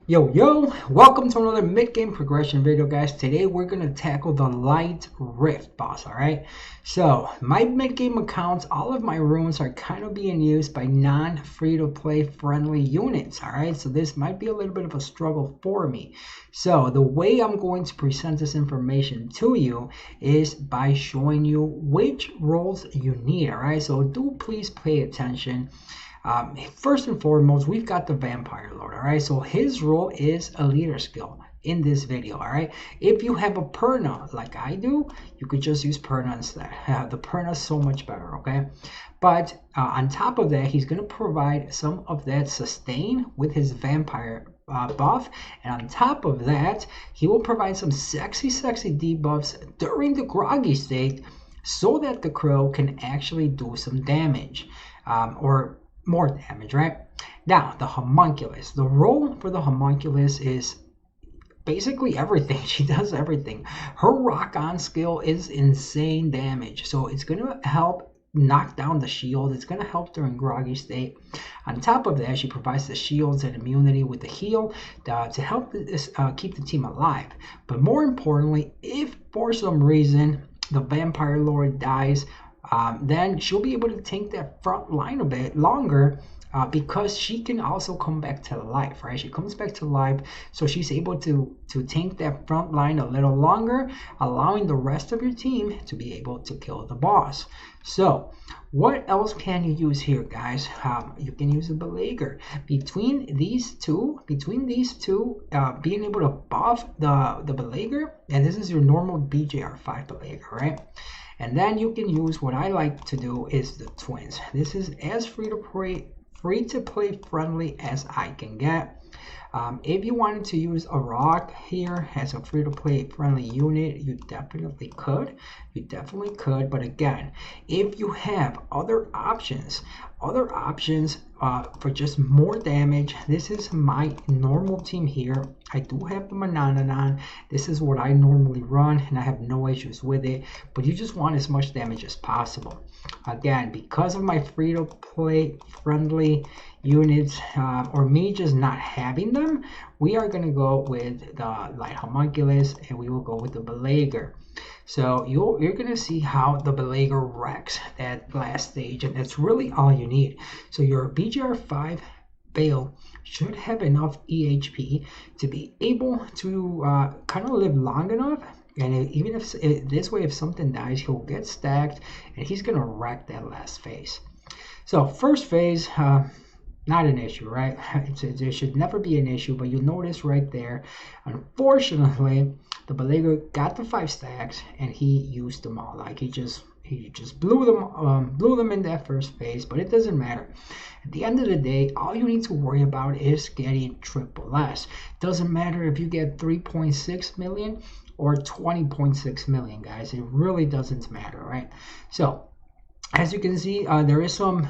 Yo, welcome to another mid-game progression video, guys. Today we're going to tackle the Light Rift boss, alright? So, my mid-game accounts, all of my runes are kind of being used by non-free-to-play friendly units, alright? So this might be a little bit of a struggle for me. So, the way I'm going to present this information to you is by showing you which roles you need, alright? So do please pay attention. First and foremost, we've got the Vampire Lord, all right? So his role is a leader skill in this video, all right? If you have a Perna like I do, you could just use Perna instead. The Perna is so much better, okay? But on top of that, he's going to provide some of that sustain with his Vampire buff, and on top of that, he will provide some sexy debuffs during the Groggy state so that the Crow can actually do some damage, or more damage, right? Now, the homunculus. The role for the homunculus is basically everything. She does everything. Her rock on skill is insane damage. So it's going to help knock down the shield. It's going to help during Groggy state. On top of that, she provides the shields and immunity with the heal to help keep the team alive. But more importantly, if for some reason the Vampire Lord dies, then she'll be able to tank that front line a bit longer, because she can also come back to life, right? She comes back to life, so she's able to tank that front line a little longer, allowing the rest of your team to be able to kill the boss. So what else can you use here, guys? You can use a Belager. Between these two, being able to buff the Belager, and this is your normal BJR5 Belager, right? And then you can use what I like to do is the twins. This is as free to play friendly as I can get. If you wanted to use a rock here as a free-to-play friendly unit, you definitely could. But again, if you have other options for just more damage, this is my normal team here. I do have the Manananan. This is what I normally run, and I have no issues with it. But you just want as much damage as possible. Again, because of my free-to-play friendly units, or me just not having them, we are going to go with the Light Homunculus, and we will go with the Belager. So you're going to see how the Belager wrecks that last stage, and that's really all you need. So your BGR5 Bale should have enough EHP to be able to kind of live long enough. And even if this way, if something dies, he'll get stacked, and he's going to wreck that last phase. So first phase, not an issue, right? There should never be an issue, but you'll notice right there, unfortunately, the Belager got the 5 stacks, and he used them all. Like he just blew them in that first phase, but it doesn't matter. At the end of the day, all you need to worry about is getting triple S. Doesn't matter if you get 3.6 million or 20.6 million, guys. It really doesn't matter, right? So as you can see, there is some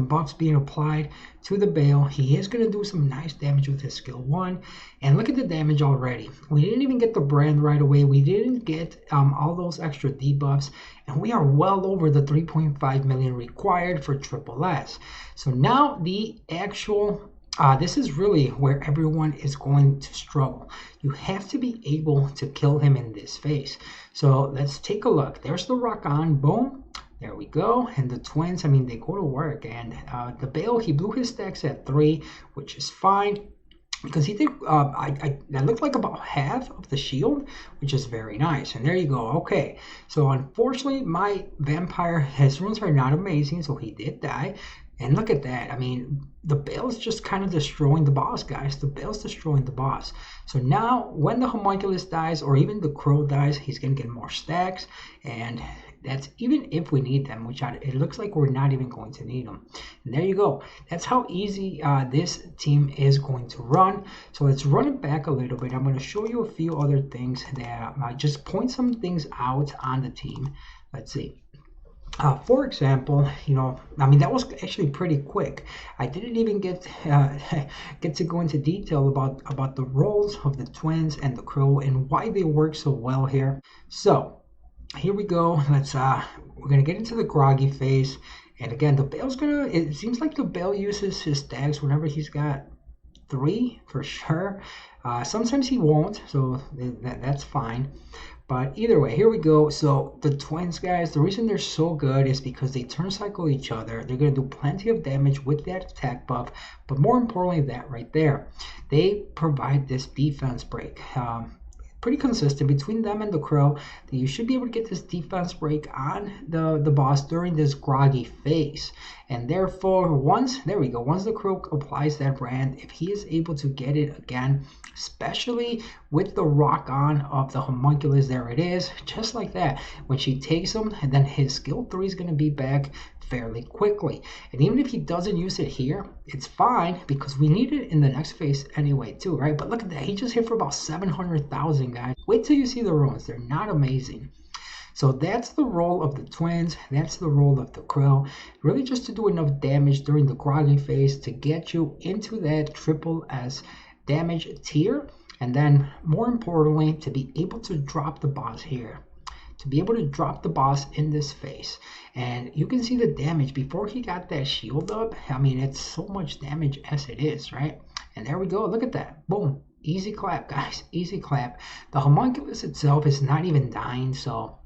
buffs being applied to the Bale. He is going to do some nice damage with his skill 1. And look at the damage already. We didn't even get the brand right away. We didn't get all those extra debuffs. And we are well over the 3.5 million required for triple S. So now the actual... this is really where everyone is going to struggle. You have to be able to kill him in this phase. So let's take a look. There's the rock on. Boom. There we go. And the twins, I mean, they go to work. And the Bale, he blew his stacks at 3, which is fine, because he did, that looked like about half of the shield, which is very nice. And there you go. Okay. So unfortunately, my vampire, his runes are not amazing, so he did die. And look at that. I mean, the Bale's just kind of destroying the boss, guys. The Bale's destroying the boss. So now, when the Homunculus dies, or even the Crow dies, he's going to get more stacks. And that's even if we need them, which it looks like we're not even going to need them. And there you go. That's how easy this team is going to run. So let's run it back a little bit. I'm going to show you a few other things that might just point some things out on the team. Let's see. For example, I mean, that was actually pretty quick. I didn't even get to go into detail about the roles of the twins and the Crow and why they work so well here. So here we go. We're gonna get into the Groggy phase, and again, the Bale's it seems like the Bale uses his stacks whenever he's got 3 for sure. Sometimes he won't, so that's fine. But either way, here we go. So the twins, guys, the reason they're so good is because they turn cycle each other. They're going to do plenty of damage with that attack buff. But more importantly, that right there, they provide this defense break. Pretty consistent between them and the crow. You should be able to get this defense break on the boss during this groggy phase. And therefore, once the crow applies that brand, if he is able to get it again, especially with the rock on of the homunculus, there it is, just like that. When she takes him, and then his skill 3 is going to be back fairly quickly. And even if he doesn't use it here, it's fine because we need it in the next phase anyway too, right? But look at that, he just hit for about 700,000, guys. Wait till you see the runes, they're not amazing. So that's the role of the twins, that's the role of the crow, really just to do enough damage during the groggy phase to get you into that triple S damage tier, and then more importantly to be able to drop the boss here, to be able to drop the boss in this phase. And you can see the damage before he got that shield up. I mean, it's so much damage as it is, right? And there we go, look at that, boom, easy clap, guys, easy clap. The homunculus itself is not even dying, so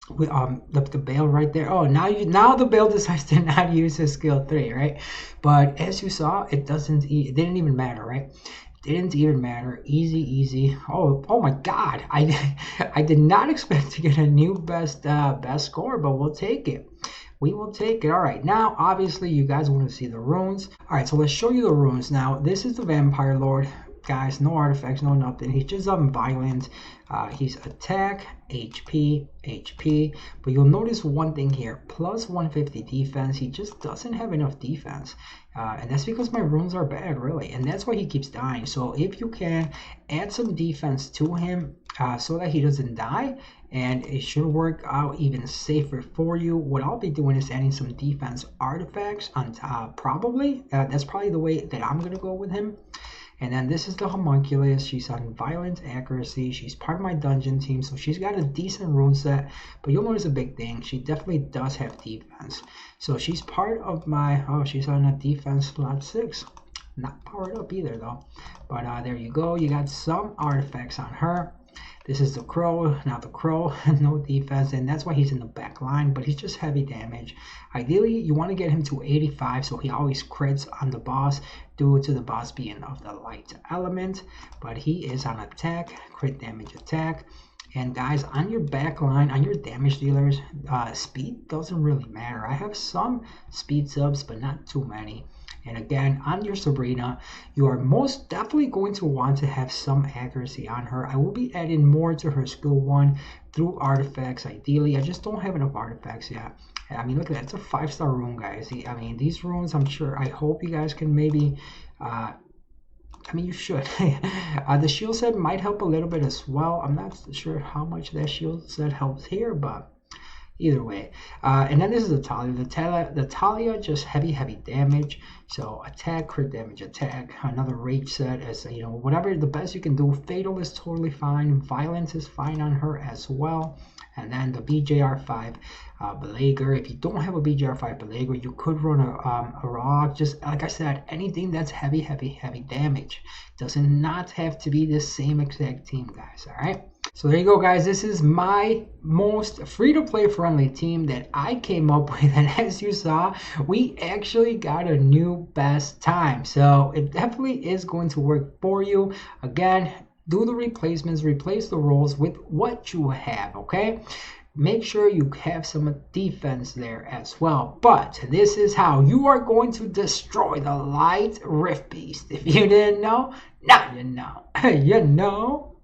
the Bale right there. Oh, now the Bale decides to not use his skill 3, right? But as you saw, it didn't even matter, right? Didn't even matter. Easy. Oh my God! I did not expect to get a new best score, but we'll take it. We will take it. All right, now obviously you guys want to see the runes. All right, so let's show you the runes. Now this is the Vampire Lord, guys. No artifacts, no nothing. He's just violent. He's attack, HP, but you'll notice one thing here, plus 150 defense. He just doesn't have enough defense, and that's because my runes are bad, really, and that's why he keeps dying. So if you can add some defense to him so that he doesn't die, and it should work out even safer for you. What I'll be doing is adding some defense artifacts on top, that's probably the way that I'm gonna go with him. And then this is the homunculus. She's on violent accuracy. She's part of my dungeon team, so she's got a decent rune set. But you'll notice a big thing. She definitely does have defense. So she's part of my... Oh, she's on a defense slot 6. Not powered up either, though. But there you go. You got some artifacts on her. This is the crow. Now the crow, no defense, and that's why he's in the back line, but he's just heavy damage. Ideally, you want to get him to 85, so he always crits on the boss, due to the boss being of the light element. But he is on attack, crit damage attack. And guys, on your back line, on your damage dealers, speed doesn't really matter. I have some speed subs, but not too many. And again, on your Sabrina, you are most definitely going to want to have some accuracy on her. I will be adding more to her skill 1 through artifacts, ideally. I just don't have enough artifacts yet. I mean, look at that. It's a 5-star rune, guys. I mean, these runes, I hope you guys can maybe... I mean, you should. The shield set might help a little bit as well. I'm not sure how much that shield set helps here, but... either way. And then this is the Talia. The Talia just heavy damage. So attack, crit damage, attack. Another rage set as, you know, whatever the best you can do. Fatal is totally fine. Violence is fine on her as well. And then the BJR5 Belager. If you don't have a BJR5 Belager, you could run a rock. Just like I said, anything that's heavy damage. Does not have to be the same exact team, guys. All right. So there you go, guys. This is my most free-to-play friendly team that I came up with, and as you saw, we actually got a new best time. So it definitely is going to work for you. Again, do the replacements, replace the roles with what you have, okay? Make sure you have some defense there as well. But this is how you are going to destroy the Light Rift Beast. If you didn't know, now you know. You know.